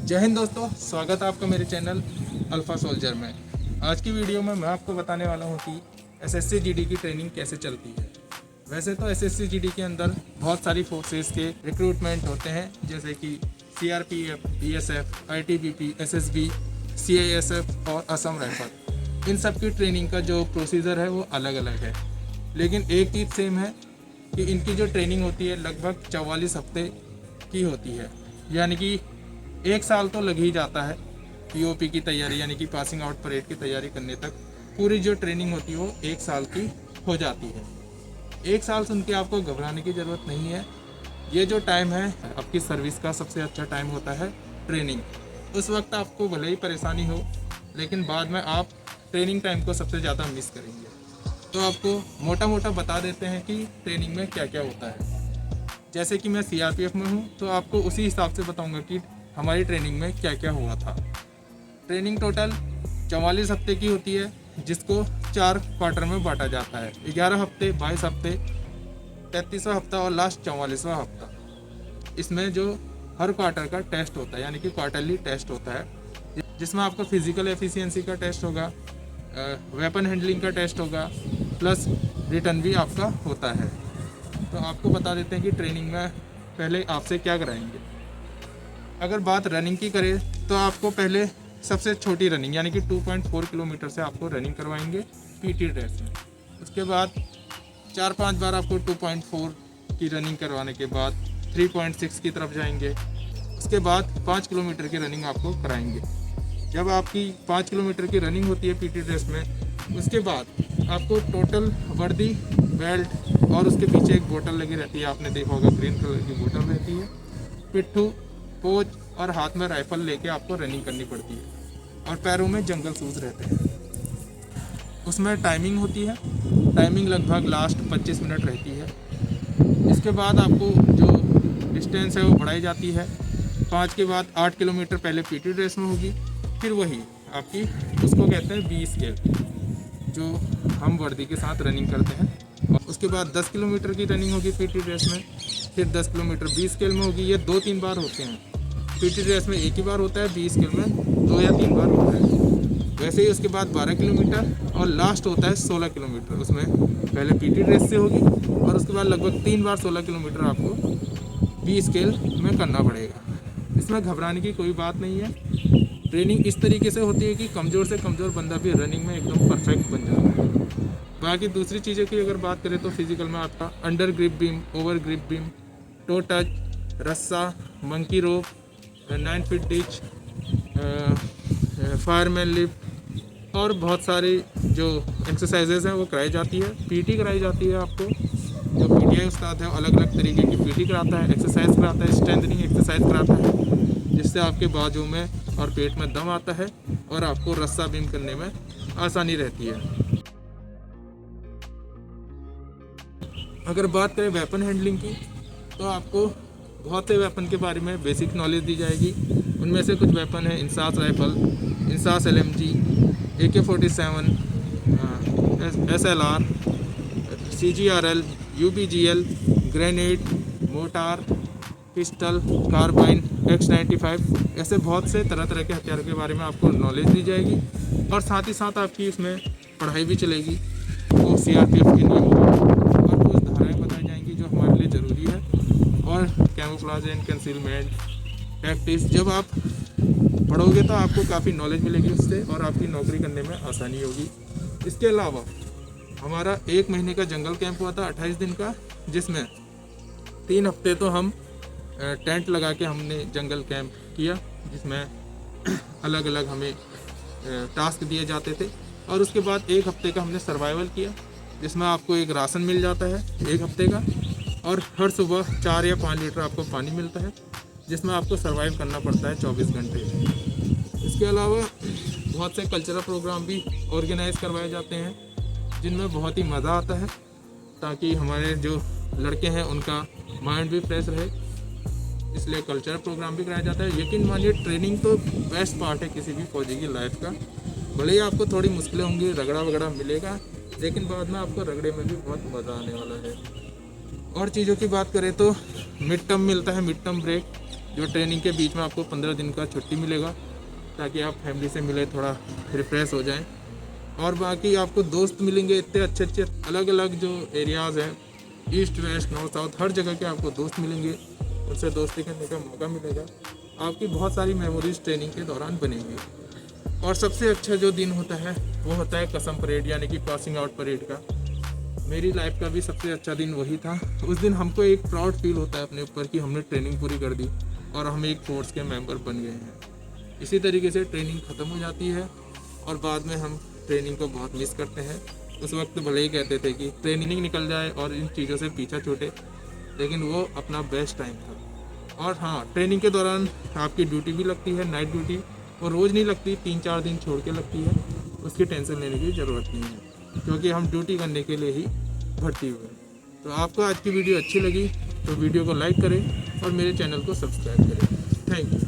जय हिंद दोस्तों, स्वागत है आपका मेरे चैनल अल्फा सोल्जर में। आज की वीडियो में मैं आपको बताने वाला हूं कि एसएससी जीडी की ट्रेनिंग कैसे चलती है। वैसे तो एसएससी जीडी के अंदर बहुत सारी फोर्सेस के रिक्रूटमेंट होते हैं, जैसे कि CRPF, BSF, ITBP, SSB, CISF और असम राइफल। इन सब की ट्रेनिंग का जो प्रोसीजर है वो अलग अलग है, लेकिन एक चीज़ सेम है कि इनकी जो ट्रेनिंग होती है लगभग 44 हफ्ते की होती है। यानी कि एक साल तो लग ही जाता है पीओपी की तैयारी, यानी कि पासिंग आउट परेड की तैयारी करने तक। पूरी जो ट्रेनिंग होती है वो एक साल की हो जाती है। एक साल सुन के आपको घबराने की ज़रूरत नहीं है। ये जो टाइम है आपकी सर्विस का सबसे अच्छा टाइम होता है ट्रेनिंग। उस वक्त आपको भले ही परेशानी हो, लेकिन बाद में आप ट्रेनिंग टाइम को सबसे ज़्यादा मिस करेंगे। तो आपको मोटा मोटा बता देते हैं कि ट्रेनिंग में क्या क्या होता है। जैसे कि मैं सीआरपीएफ में हूँ तो आपको उसी हिसाब से बताऊँगा कि हमारी ट्रेनिंग में क्या क्या हुआ था। ट्रेनिंग टोटल 44 हफ्ते की होती है, जिसको 4 क्वार्टर में बांटा जाता है। 11 हफ्ते, 22 हफ्ते, 33वां हफ्ता और लास्ट 44वां हफ्ता। इसमें जो हर क्वार्टर का टेस्ट होता है, यानी कि क्वार्टरली टेस्ट होता है, जिसमें आपका फिजिकल एफिशिएंसी का टेस्ट होगा, वेपन हैंडलिंग का टेस्ट होगा, प्लस रिटर्न भी आपका होता है। तो आपको बता देते हैं कि ट्रेनिंग में पहले आपसे क्या कराएंगे। अगर बात रनिंग की करें तो आपको पहले सबसे छोटी रनिंग यानी कि 2.4 किलोमीटर से आपको रनिंग करवाएंगे पीटी ड्रेस में। उसके बाद 4-5 बार आपको 2.4 की रनिंग करवाने के बाद 3.6 की तरफ जाएंगे। उसके बाद 5 किलोमीटर की रनिंग आपको कराएंगे। जब आपकी 5 किलोमीटर की रनिंग होती है पीटी ड्रेस में, उसके बाद आपको टोटल वर्दी, बेल्ट और उसके पीछे एक बोतल लगी रहती है, आपने देखा होगा ग्रीन कलर की बोतल रहती है, पिट्ठू, पोच और हाथ में राइफल लेके आपको रनिंग करनी पड़ती है। और पैरों में जंगल शूज रहते हैं। उसमें टाइमिंग होती है, टाइमिंग लगभग लास्ट 25 मिनट रहती है। इसके बाद आपको जो डिस्टेंस है वो बढ़ाई जाती है। 5 के बाद 8 किलोमीटर पहले पीटी ड्रेस में होगी, फिर वही आपकी उसको कहते हैं बी स्केल, जो हम वर्दी के साथ रनिंग करते हैं। और उसके बाद 10 किलोमीटर की रनिंग होगी पीटी ड्रेस में, फिर 10 किलोमीटर बी स्केल में होगी। ये 2-3 बार होते हैं। पीटी ड्रेस में एक ही बार होता है, बी स्केल में 2 या 3 बार होता है। वैसे ही उसके बाद 12 किलोमीटर और लास्ट होता है 16 किलोमीटर। उसमें पहले पीटी ड्रेस से होगी और उसके बाद लगभग 3 बार 16 किलोमीटर आपको बी स्केल में करना पड़ेगा। इसमें घबराने की कोई बात नहीं है। ट्रेनिंग इस तरीके से होती है कि कमज़ोर से कमज़ोर बंदा भी रनिंग में एकदम परफेक्ट बन जाता है। बाकी दूसरी चीज़ों की अगर बात करें तो फिजिकल में आपका under grip beam, over grip beam, to touch, रस्सा, मंकी रोप, 9 फीट डिच, फायरमैन लिफ्ट और बहुत सारी जो एक्सरसाइजेज हैं वो कराई जाती है। पीटी कराई जाती है। आपको जो पीटीआई उस्ताद है वो अलग अलग तरीके की पीटी कराता है, एक्सरसाइज कराता है, स्ट्रेंथनिंग एक्सरसाइज कराता है, जिससे आपके बाजू में और पेट में दम आता है और आपको रस्सा बीम करने में आसानी रहती है। अगर बात करें वेपन हैंडलिंग की तो आपको बहुत से वेपन के बारे में बेसिक नॉलेज दी जाएगी। उनमें से कुछ वेपन है INSAS rifle, INSAS LMG, AK-47, SLR, CGRL, UPGL, grenade, mortar, pistol, carbine, X95, ऐसे बहुत से तरह तरह के हथियारों के बारे में आपको नॉलेज दी जाएगी। और साथ ही साथ आपकी इसमें पढ़ाई भी चलेगी। वो CRPF के नियम और कुछ धाराएँ बताई जाएंगी जो हमारे लिए ज़रूरी है। और कैमोफ्लेज एंड कंसीलमेंट टैक्टिक्स जब आप पढ़ोगे तो आपको काफ़ी नॉलेज मिलेगी उससे और आपकी नौकरी करने में आसानी होगी। इसके अलावा हमारा 1 महीने का जंगल कैंप हुआ था, 28 दिन का, जिसमें 3 हफ्ते तो हम टेंट लगा के हमने जंगल कैंप किया, जिसमें अलग अलग हमें टास्क दिए जाते थे। और उसके बाद 1 हफ्ते का हमने सर्वाइवल किया, जिसमें आपको एक राशन मिल जाता है 1 हफ्ते का, और हर सुबह 4 या 5 लीटर आपको पानी मिलता है, जिसमें आपको सर्वाइव करना पड़ता है 24 घंटे। इसके अलावा बहुत से कल्चरल प्रोग्राम भी ऑर्गेनाइज करवाए जाते हैं, जिनमें बहुत ही मज़ा आता है, ताकि हमारे जो लड़के हैं उनका माइंड भी फ्रेश रहे। इसलिए कल्चरल प्रोग्राम भी कराया जाता है। यकीन मानिए ट्रेनिंग तो बेस्ट पार्ट है किसी भी फौजी की लाइफ का। भले ही आपको थोड़ी मुश्किलें होंगी, रगड़ा वगड़ा मिलेगा, लेकिन बाद में आपको रगड़े में भी बहुत मज़ा आने वाला है। और चीज़ों की बात करें तो मिड टर्म मिलता है, मिड टर्म ब्रेक, जो ट्रेनिंग के बीच में आपको 15 दिन का छुट्टी मिलेगा ताकि आप फैमिली से मिले, थोड़ा रिफ्रेश हो जाएं। और बाकी आपको दोस्त मिलेंगे इतने अच्छे अच्छे, अलग अलग जो एरियाज़ हैं, ईस्ट वेस्ट नॉर्थ साउथ, हर जगह के आपको दोस्त मिलेंगे, उनसे दोस्ती करने का मौका मिलेगा। आपकी बहुत सारी मेमोरीज ट्रेनिंग के दौरान बनेंगी। और सबसे अच्छा जो दिन होता है वो होता है कसम परेड, यानी कि पासिंग आउट परेड का। मेरी लाइफ का भी सबसे अच्छा दिन वही था। उस दिन हमको एक प्राउड फील होता है अपने ऊपर कि हमने ट्रेनिंग पूरी कर दी और हम एक फोर्स के मेंबर बन गए हैं। इसी तरीके से ट्रेनिंग ख़त्म हो जाती है और बाद में हम ट्रेनिंग को बहुत मिस करते हैं। उस वक्त भले ही कहते थे कि ट्रेनिंग निकल जाए और इन चीज़ों से पीछा छूटे, लेकिन वो अपना बेस्ट टाइम था। और हाँ, ट्रेनिंग के दौरान आपकी ड्यूटी भी लगती है, नाइट ड्यूटी, और रोज़ नहीं लगती, 3-4 दिन छोड़ के लगती है। उसकी टेंशन लेने की ज़रूरत नहीं है, क्योंकि हम ड्यूटी करने के लिए ही भर्ती हुए हैं। तो आपको आज की वीडियो अच्छी लगी तो वीडियो को लाइक करें और मेरे चैनल को सब्सक्राइब करें। Thank you.